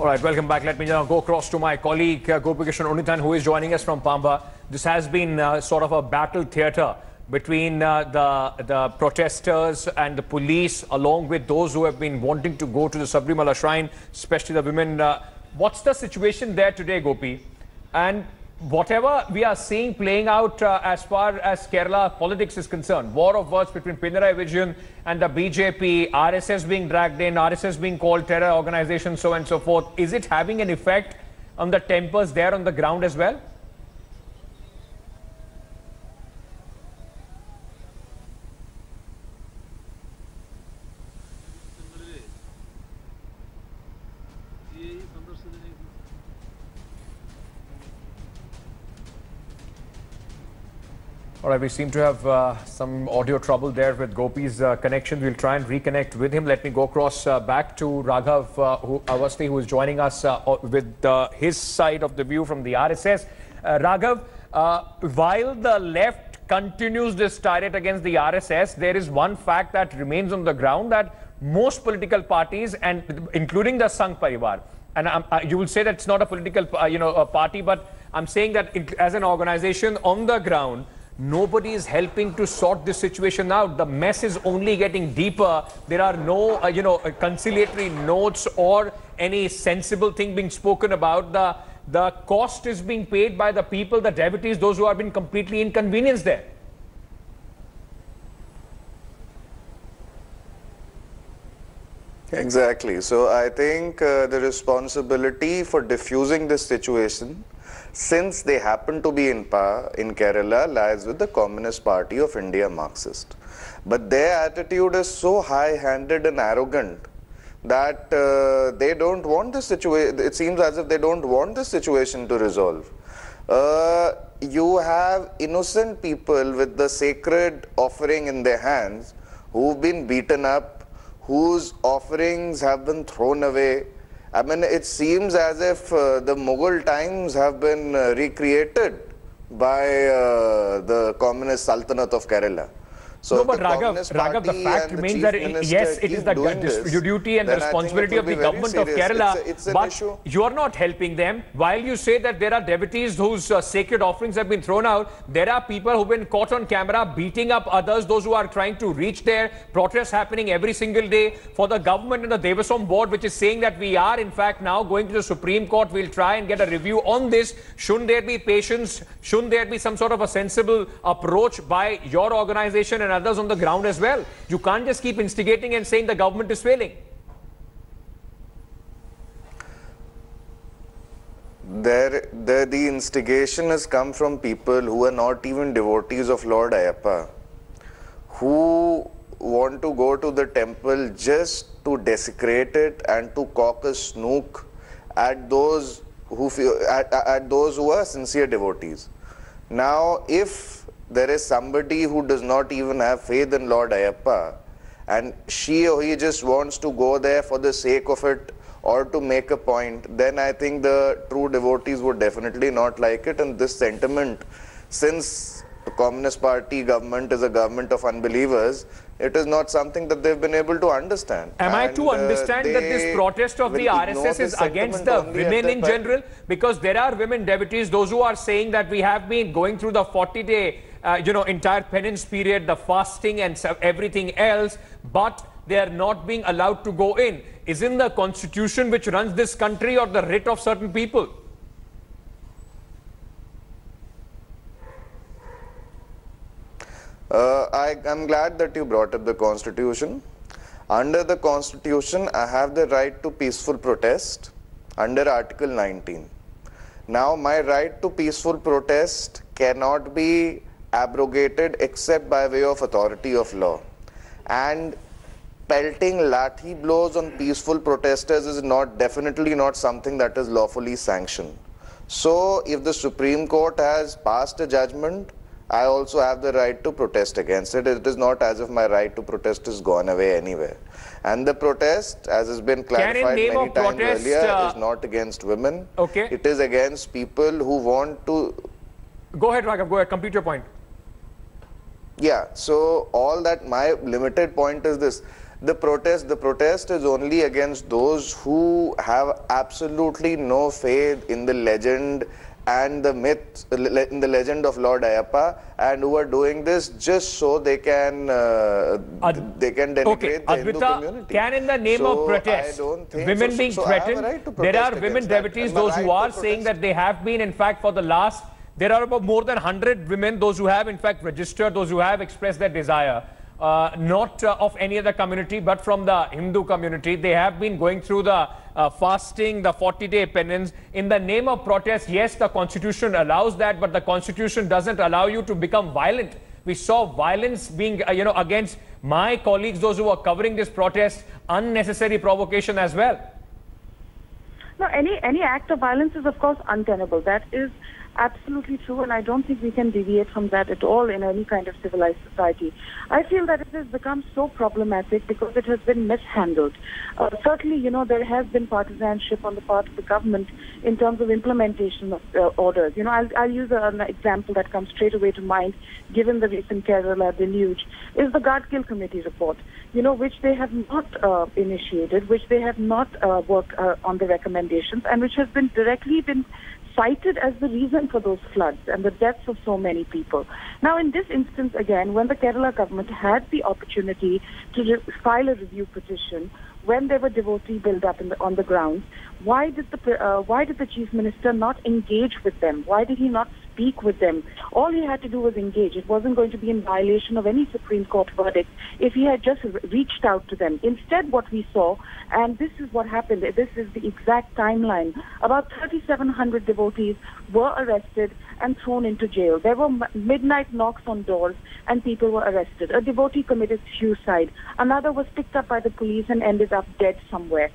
All right, welcome back. Let me now go across to my colleague Gopikishan Unithan, who is joining us from Pamba. This has been sort of a battle theatre between the protesters and the police, along with those who have been wanting to go to the Sabarimala shrine, especially the women. What's the situation there today, Gopi? And whatever we are seeing playing out as far as Kerala politics is concerned, war of words between Pinarayi Vijayan and the BJP, RSS being dragged in, RSS being called terror organization, so on and so forth. Is it having an effect on the tempers there on the ground as well? All right, we seem to have some audio trouble there with Gopi's connection. We'll try and reconnect with him. Let me go across back to Raghav Awasthi, who is joining us with his side of the view from the RSS. Raghav, while the left continues this tirade against the RSS, there is one fact that remains on the ground, that most political parties, and including the Sangh Parivar, and you will say that it's not a political party, but I'm saying that as an organization on the ground, nobody is helping to sort this situation out. The mess is only getting deeper. There are no, conciliatory notes or any sensible thing being spoken about. The cost is being paid by the people, the devotees, those who have been completely inconvenienced there. Exactly. So I think the responsibility for diffusing this situation, since they happen to be in power in Kerala, lies with the Communist Party of India, Marxist. But their attitude is so high-handed and arrogant that they don't want this situation. It seems as if they don't want this situation to resolve. You have innocent people with the sacred offering in their hands who've been beaten up, whose offerings have been thrown away. I mean, it seems as if the Mughal times have been recreated by the Communist Sultanate of Kerala. So no, but Raghav, the fact remains that yes, it is the duty and the responsibility of the government of Kerala, but you are not helping them. While you say that there are devotees whose sacred offerings have been thrown out, there are people who have been caught on camera beating up others, those who are trying to reach there, protests happening every single day. For the government and the Devaswam board, which is saying that we are in fact now going to the Supreme Court, we'll try and get a review on this. Shouldn't there be patience? Shouldn't there be some sort of a sensible approach by your organization and others on the ground as well? You can't just keep instigating and saying the government is failing. The instigation has come from people who are not even devotees of Lord Ayyappa, who want to go to the temple just to desecrate it and to cock a snook at those who are sincere devotees. Now, if there is somebody who does not even have faith in Lord Ayyappa, and she or he just wants to go there for the sake of it or to make a point, then I think the true devotees would definitely not like it. And this sentiment, since the Communist Party government is a government of unbelievers, it is not something that they've been able to understand. Am I to understand that this protest of the RSS is against the women in general? Because there are women devotees, those who are saying that we have been going through the 40-day entire penance period, the fasting and everything else, but they are not being allowed to go in. Isn't the constitution which runs this country or the writ of certain people? I'm glad that you brought up the constitution. Under the constitution, I have the right to peaceful protest under Article 19. Now, my right to peaceful protest cannot be abrogated except by way of authority of law. And pelting lathi blows on peaceful protesters is definitely not something that is lawfully sanctioned. So, if the Supreme Court has passed a judgment, I also have the right to protest against it. It is not as if my right to protest has gone away anywhere. And the protest, as has been clarified many times earlier, is not against women. Okay. It is against people who want to... Go ahead, Raghav. Go ahead. Complete your point. Yeah. So, all that, my limited point is this. The protest is only against those who have absolutely no faith in the legend and the myth, in the legend of Lord Ayappa, and who are doing this just so they can denigrate the Hindu community. Can in the name of protest, women being threatened, there are women devotees, those who are saying that they have been, in fact, for the last, there are about more than 100 women, those who have in fact registered, those who have expressed their desire. Not of any other community, but from the Hindu community. They have been going through the fasting, the 40-day penance. In the name of protest, yes, the constitution allows that, but the constitution doesn't allow you to become violent. We saw violence being, against my colleagues, those who are covering this protest, unnecessary provocation as well. No, any act of violence is, of course, untenable. That is absolutely true, and I don't think we can deviate from that at all in any kind of civilized society. I feel that it has become so problematic because it has been mishandled. Certainly, there has been partisanship on the part of the government in terms of implementation of orders. I'll use an example that comes straight away to mind, given the recent Kerala deluge, is the Guard Kill Committee report, which they have not initiated, which they have not worked on the recommendations, and which has been directly cited as the reason for those floods and the deaths of so many people. Now, in this instance, again, when the Kerala government had the opportunity to file a review petition, when there were devotee build-up on the ground, why did the Chief Minister not engage with them? Why did he not speak with them? All he had to do was engage. It wasn't going to be in violation of any Supreme Court verdict if he had just reached out to them. Instead, what we saw, and this is what happened, this is the exact timeline, about 3,700 devotees were arrested and thrown into jail. There were midnight knocks on doors and people were arrested. A devotee committed suicide. Another was picked up by the police and ended up dead somewhere.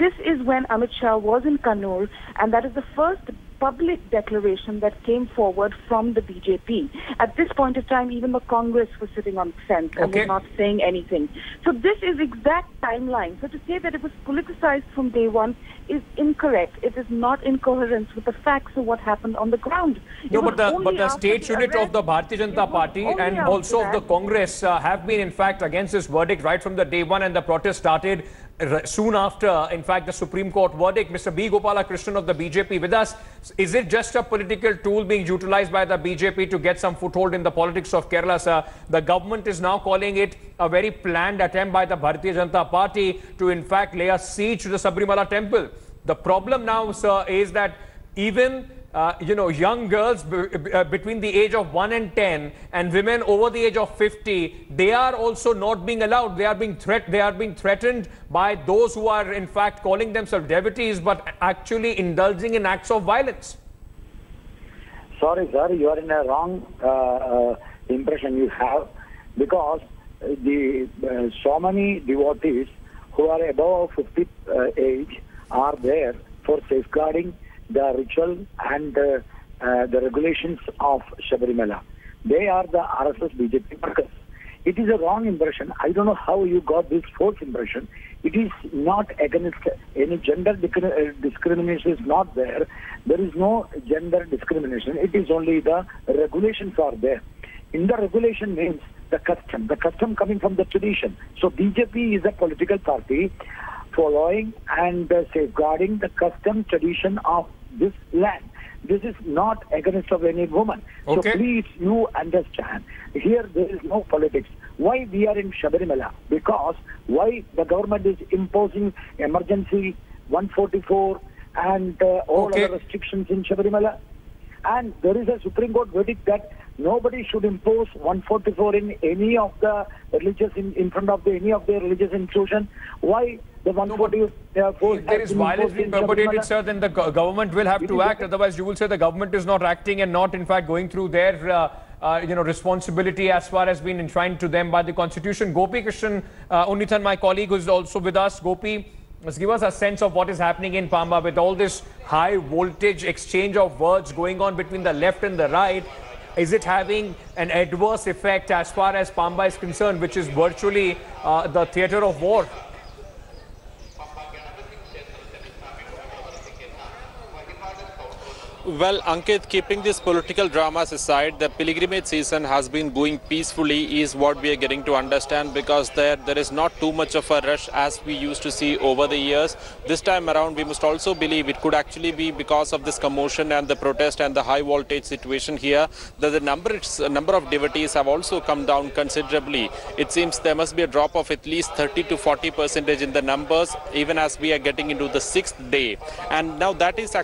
This is when Amit Shah was in Kannur, and that is the first public declaration that came forward from the BJP. At this point of time, even the Congress was sitting on the fence and was not saying anything. So this is exact timeline. So to say that it was politicized from day one is incorrect. It is not in coherence with the facts of what happened on the ground. No, but the state unit of the Bharatiya Janata Party and also of the Congress have been in fact against this verdict right from the day one, and the protest started soon after, in fact, the Supreme Court verdict. Mr. B. Gopalakrishnan of the BJP with us. Is it just a political tool being utilized by the BJP to get some foothold in the politics of Kerala, sir? The government is now calling it a very planned attempt by the Bharatiya Janata Party to, in fact, lay a siege to the Sabarimala temple. The problem now, sir, is that even young girls between the age of 1 and 10 and women over the age of 50, they are also not being allowed. They are being threatened by those who are in fact calling themselves devotees but actually indulging in acts of violence. Sorry, sir, you are in a wrong impression you have, because so many devotees who are above 50 age are there for safeguarding the ritual and the regulations of Sabarimala. They are the RSS BJP workers. It is a wrong impression. I don't know how you got this false impression. It is not against any gender discrimination is not there. There is no gender discrimination. It is only the regulations are there. In the regulation means the custom coming from the tradition. So BJP is a political party following and safeguarding the custom tradition of this land. This is not against of any woman. Okay. So please, you understand. Here there is no politics. Why we are in Sabarimala? Because why the government is imposing emergency 144 and all other restrictions in Sabarimala? And there is a Supreme Court verdict that nobody should impose 144 in any of the religious, in front of any of the religious institution. Why the 144? If there is violence being perpetrated, sir, then the government will have to act. Otherwise, you will say the government is not acting and not, in fact, going through their responsibility as far as being enshrined to them by the Constitution. Gopi Krishnan Unnithan, my colleague, who is also with us. Gopi, let's give us a sense of what is happening in Pamba with all this high voltage exchange of words going on between the left and the right. Is it having an adverse effect as far as Pamba is concerned, which is virtually the theatre of war? Well, Ankit, keeping these political dramas aside, the pilgrimage season has been going peacefully is what we are getting to understand, because there is not too much of a rush as we used to see over the years. This time around, we must also believe it could actually be because of this commotion and the protest and the high voltage situation here, that the number of devotees have also come down considerably. It seems there must be a drop of at least 30 to 40% in the numbers, even as we are getting into the 6th day. And now that has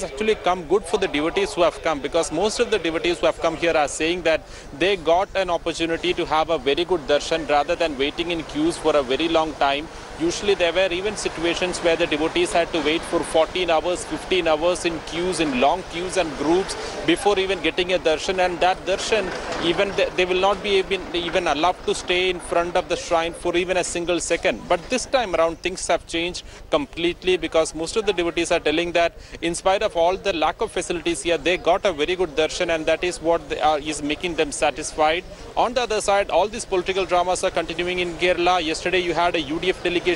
actually come good for the devotees who have come, because most of the devotees who have come here are saying that they got an opportunity to have a very good darshan rather than waiting in queues for a very long time. Usually there were even situations where the devotees had to wait for 14 hours, 15 hours in queues, in long queues and groups before even getting a darshan. And that darshan, even they will not be even allowed to stay in front of the shrine for even a single second. But this time around things have changed completely, because most of the devotees are telling that in spite of all the lack of facilities here, they got a very good darshan, and that is what is making them satisfied. On the other side, all these political dramas are continuing in Kerala. Yesterday you had a UDF delegation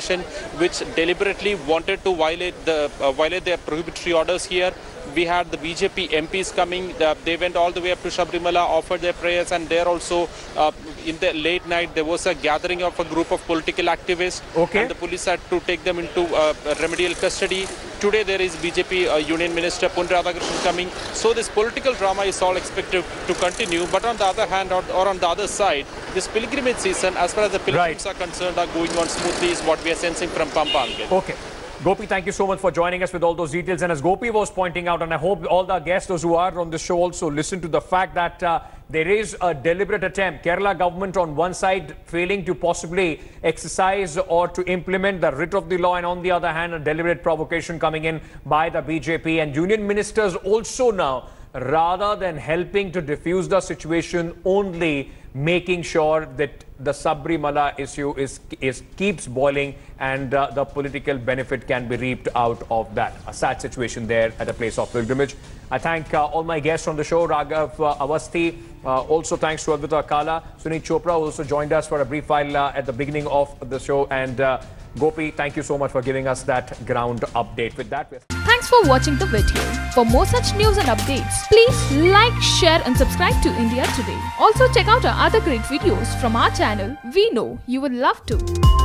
which deliberately wanted to violate their prohibitory orders here. We had the BJP MPs coming. They went all the way up to Sabarimala, offered their prayers, and there also in the late night there was a gathering of a group of political activists, and the police had to take them into remedial custody. Today there is BJP Union Minister Pinarayi Vijayan coming. So this political drama is all expected to continue. But on the other hand, or on the other side, this pilgrimage season, as far as the pilgrims are concerned, are going on smoothly is what we are sensing from Pampa. Okay. Gopi, thank you so much for joining us with all those details. And as Gopi was pointing out, and I hope all the guests, those who are on the show, also listen to the fact that there is a deliberate attempt. Kerala government on one side failing to possibly exercise or to implement the writ of the law, and on the other hand, a deliberate provocation coming in by the BJP and union ministers also now, rather than helping to diffuse the situation, only making sure that the Sabarimala issue keeps boiling, and the political benefit can be reaped out of that. A sad situation there at a place of pilgrimage. I thank all my guests on the show, Raghav Awasthi. Also thanks to Advita Kala. Sunit Chopra also joined us for a brief while at the beginning of the show. And Gopi, thank you so much for giving us that ground update. With that, thanks for watching the video. For more such news and updates, please like, share and subscribe to India Today. Also check out our other great videos from our channel. We know you would love to.